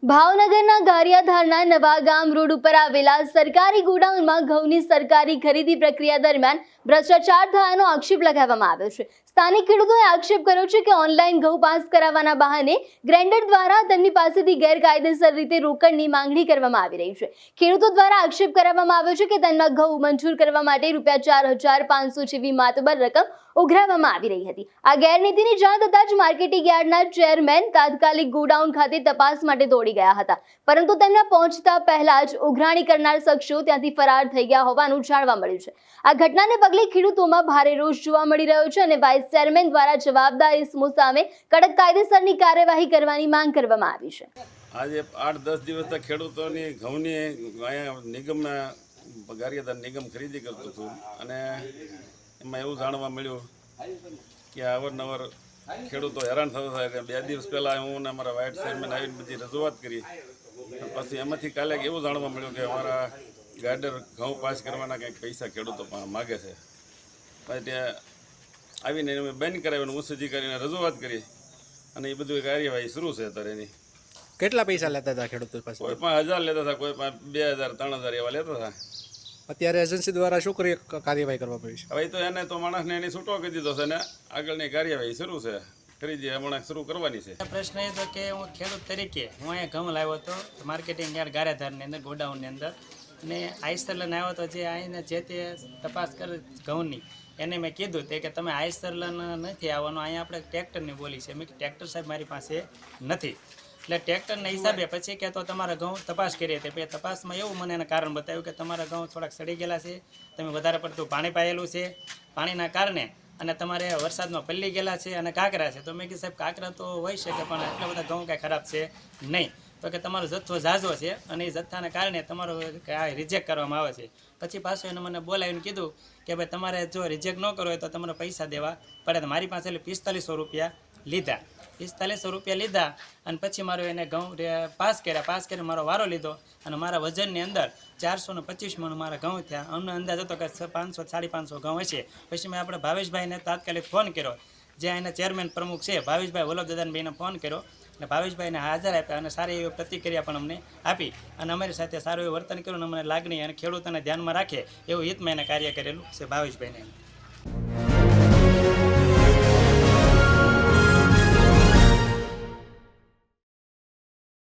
ભાવનગરના ગારિયાધારના નવાગામ રોડ ઉપર આવેલા સરકારી ગોડાઉનમાં ઘઉંની સરકારી ખરીદી પ્રક્રિયા દરમિયાન ભ્રષ્ટાચાર થયાનો આક્ષેપ લગાવવામાં આવ્યો છે। સ્થાનિક ખેડૂતોએ આક્ષેપ કર્યો છે કે ઓનલાઈન ઘઉં પાસ કરાવવાના બહાને ગ્રેન્ડર દ્વારા તેમની પાસેથી ગેરકાયદેસર રીતે રોકડની માંગણી કરવામાં આવી રહી છે। ખેડૂતો દ્વારા આક્ષેપ કરવામાં આવ્યો છે કે તેમના ઘઉં મંજૂર કરવા માટે ₹4,500 જેવી માતબર રકમ ઉઘરાવવામાં આવી રહી હતી। આ ગેરનીતિની જાણ થતાં જ માર્કેટિંગ યાર્ડના ચેરમેન તાત્કાલિક ગોડાઉન ખાતે તપાસ માટે દોડી ગયા હતા, પરંતુ તેમના પહોંચતા પહેલા જ ઉઘરાણી કરનાર શખ્સો ત્યાંથી ફરાર થઈ ગયા હોવાનું જાણવા મળ્યું છે। આ ઘટનાને પગલે ખેડૂતોમાં ભારે રોષ જોવા મળી રહ્યો છે અને વાઇસ ચેરમેન દ્વારા જવાબદાર ઇસમો સામે કડક કાયદેસરની કાર્યવાહી કરવાની માંગ કરવામાં આવી છે। આજે 8-10 દિવસથી ખેડૂતોની ઘઉંની નિગમમાં ગારિયાધાર નિગમ ખરીદી કરતું હતું અને એમાં એવું જાણવા મળ્યું કે અવારનવાર ખેડૂતો હેરાન થતા થાય। 2 દિવસ પહેલાં હું અને અમારા વાઇસ ચેરમેન આવીને બધી રજૂઆત કરી, પછી એમાંથી કાલે એવું જાણવા મળ્યું કે અમારા ગાર્ડર ઘઉં પાસ કરવાના કંઈક પૈસા ખેડૂતો માગે છે। પછી ત્યાં આવીને અમે બંધ કરાવીને ઉચ્ચ અધિકારીને રજૂઆત કરી અને એ બધું કાર્યવાહી શરૂ છે અત્યારે એની। કેટલા પૈસા લેતા હતા ખેડૂતો પાસે? કોઈ પણ 1000 લેતા હતા, કોઈ પણ 2000, 3000 એવા લેતા હતા। અત્યારે એજન્સી દ્વારા શું કાર્યવાહી કરવા પડી છે? હવે તો એને તો માણસને એની છૂટો કરી દીધો છે ને આગળની કાર્યવાહી શરૂ છે, ખરીદી હમણાં શરૂ કરવાની છે। પ્રશ્ન એ હતો કે હું ખેડૂત તરીકે હું અહીંયા ઘઉં લાવ્યો હતો માર્કેટિંગ યાર્ડ ગારિયાધારની અંદર ગોડાઉનની અંદર, અને આઈસ્ટર લઈને આવ્યો હતો। જે આવીને જે તે તપાસ કરે ઘઉંની એને મેં કીધું તે કે તમે આઈસ્ટર લઈને નથી આવવાનું, અહીંયા આપણે ટ્રેક્ટરની બોલી છે। મેં ટ્રેક્ટર સાહેબ મારી પાસે નથી, એટલે ટ્રેક્ટરના હિસાબે પછી કે તો તમારા ઘઉં તપાસ કરી હતી। પછી તપાસમાં એવું મને એના કારણ બતાવ્યું કે તમારા ઘઉં થોડાક સડી ગયેલા છે, તમે વધારે પડતું પાણી પાયેલું છે, પાણીના કારણે અને તમારે વરસાદમાં પલ્લી ગયેલા છે અને કાંકરા છે। તો મેં કીધું સાહેબ કાંકરા તો હોઈ શકે પણ એટલા બધા ઘઉં કાંઈ ખરાબ છે નહીં, તો કે તમારો જથ્થો ઝાઝો છે અને એ જથ્થાના કારણે તમારો રિજેક્ટ કરવામાં આવે છે। પછી પાછું એને મને બોલાવીને કીધું કે ભાઈ તમારે જો રિજેક્ટ ન કરવો હોય તો તમારે પૈસા દેવા પડે। તો મારી પાસે ₹4500 લીધા, ₹4500 લીધા અને પછી મારો એને ઘઉં પાસ કરીને મારો વારો લીધો અને મારા વજનની અંદર 425 મણ મારા ઘઉં થયા। અમને અંદાજ હતો કે 500-550 ઘઉં હશે। પછી મેં આપણે ભાવેશભાઈને તાત્કાલિક ફોન કર્યો, જે એના ચેરમેન પ્રમુખ છે ભાવેશભાઈ વલ્લભદાદાને ફોન કર્યો અને ભાવેશભાઈને હાજર આપ્યા અને સારી એવી પ્રતિક્રિયા પણ અમને આપી અને અમારી સાથે સારું એવું વર્તન કર્યું અને અમને લાગણી અને ખેડૂતોને ધ્યાનમાં રાખે એવું હિતમાં એને કાર્ય કરેલું છે ભાવેશભાઈને।